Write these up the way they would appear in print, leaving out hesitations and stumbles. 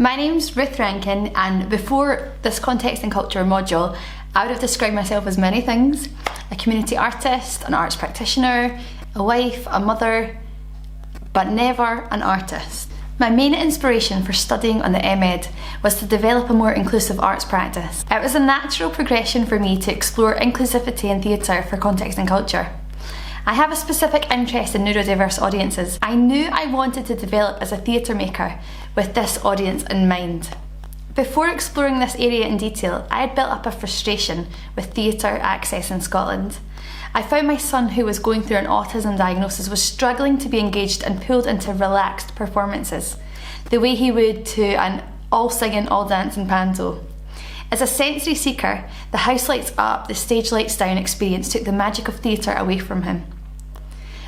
My name's Ruth Rankin, and before this context and culture module, I would have described myself as many things: a community artist, an arts practitioner, a wife, a mother, but never an artist. My main inspiration for studying on the MEd was to develop a more inclusive arts practice. It was a natural progression for me to explore inclusivity in theatre for context and culture. I have a specific interest in neurodiverse audiences. I knew I wanted to develop as a theatre maker with this audience in mind. Before exploring this area in detail, I had built up a frustration with theatre access in Scotland. I found my son, who was going through an autism diagnosis, was struggling to be engaged and pulled into relaxed performances, the way he would to an all singing, all dancing panto. As a sensory seeker, the house lights up, the stage lights down experience took the magic of theatre away from him.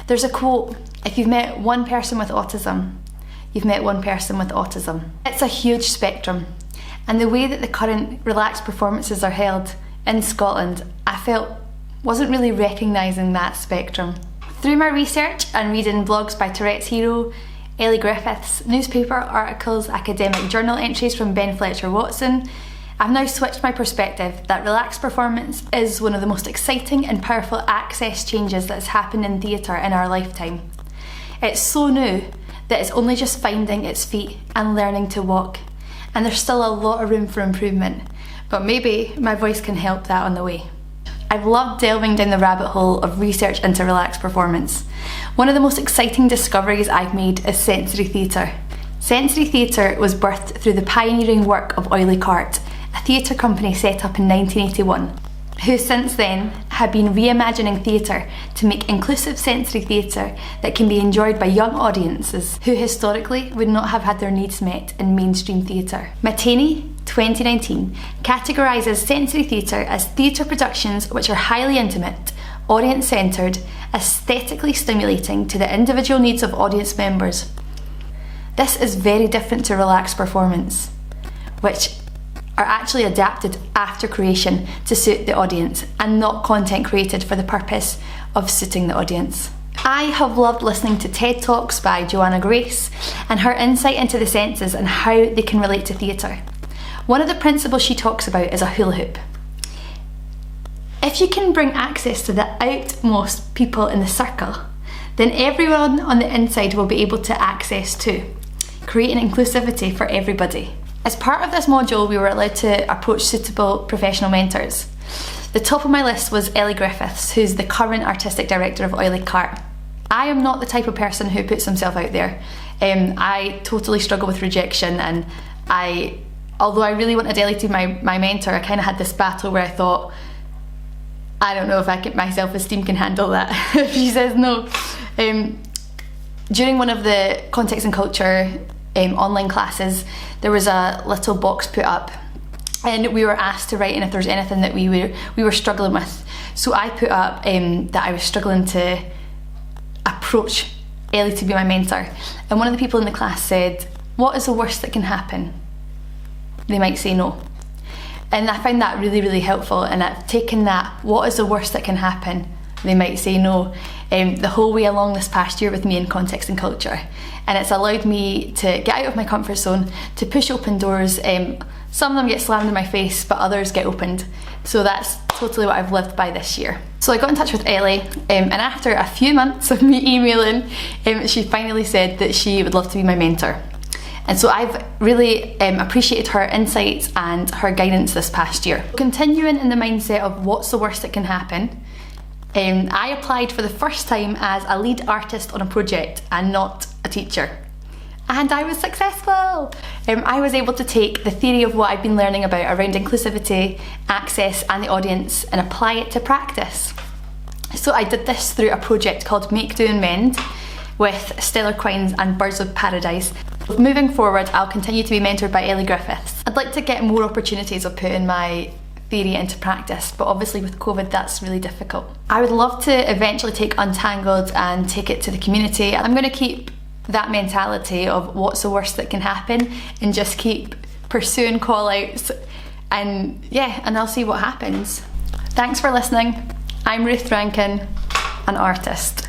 There's a quote: if you've met one person with autism, you've met one person with autism. It's a huge spectrum, and the way that the current relaxed performances are held in Scotland, I felt wasn't really recognising that spectrum. Through my research and reading blogs by Tourette's hero Ellie Griffiths, newspaper articles, academic journal entries from Ben Fletcher Watson, I've now switched my perspective that relaxed performance is one of the most exciting and powerful access changes that has happened in theatre in our lifetime. It's so new that it's only just finding its feet and learning to walk, and there's still a lot of room for improvement, but maybe my voice can help that on the way. I've loved delving down the rabbit hole of research into relaxed performance. One of the most exciting discoveries I've made is sensory theatre. Sensory theatre was birthed through the pioneering work of Oily Cart, a theatre company set up in 1981, who since then have been reimagining theatre to make inclusive sensory theatre that can be enjoyed by young audiences who historically would not have had their needs met in mainstream theatre. Mateni 2019 categorises sensory theatre as theatre productions which are highly intimate, audience-centred, aesthetically stimulating to the individual needs of audience members. This is very different to relaxed performance, which are actually adapted after creation to suit the audience and not content created for the purpose of suiting the audience. I have loved listening to TED Talks by Joanna Grace and her insight into the senses and how they can relate to theatre. One of the principles she talks about is a hula hoop. If you can bring access to the outmost people in the circle, then everyone on the inside will be able to access too, creating inclusivity for everybody. As part of this module, we were allowed to approach suitable professional mentors. The top of my list was Ellie Griffiths, who's the current artistic director of Oily Cart. I am not the type of person who puts himself out there. I totally struggle with rejection, and although I really wanted Ellie to be my mentor, I kind of had this battle where I thought, I don't know if my self-esteem can handle that if she says no. During one of the context and culture online classes, there was a little box put up and we were asked to write in if there's anything that we were struggling with. So I put up that I was struggling to approach Ellie to be my mentor, and one of the people in the class said, "What is the worst that can happen? They might say no." And I found that really, really helpful, and I've taken that, what is the worst that can happen? They might say no, the whole way along this past year with me in context and culture. And it's allowed me to get out of my comfort zone, to push open doors. Some of them get slammed in my face, but others get opened. So that's totally what I've lived by this year. So I got in touch with Ellie, and after a few months of me emailing, she finally said that she would love to be my mentor. And so I've really appreciated her insights and her guidance this past year. Continuing in the mindset of what's the worst that can happen, I applied for the first time as a lead artist on a project and not a teacher. And I was successful! I was able to take the theory of what I've been learning about around inclusivity, access and the audience and apply it to practice. So I did this through a project called Make, Do and Mend with Stellar Quines and Birds of Paradise. Moving forward, I'll continue to be mentored by Ellie Griffiths. I'd like to get more opportunities of putting my theory into practice, but obviously with COVID that's really difficult. I would love to eventually take Untangled and take it to the community. I'm going to keep that mentality of what's the worst that can happen and just keep pursuing call outs, and I'll see what happens. Thanks for listening. I'm Ruth Rankin, an artist.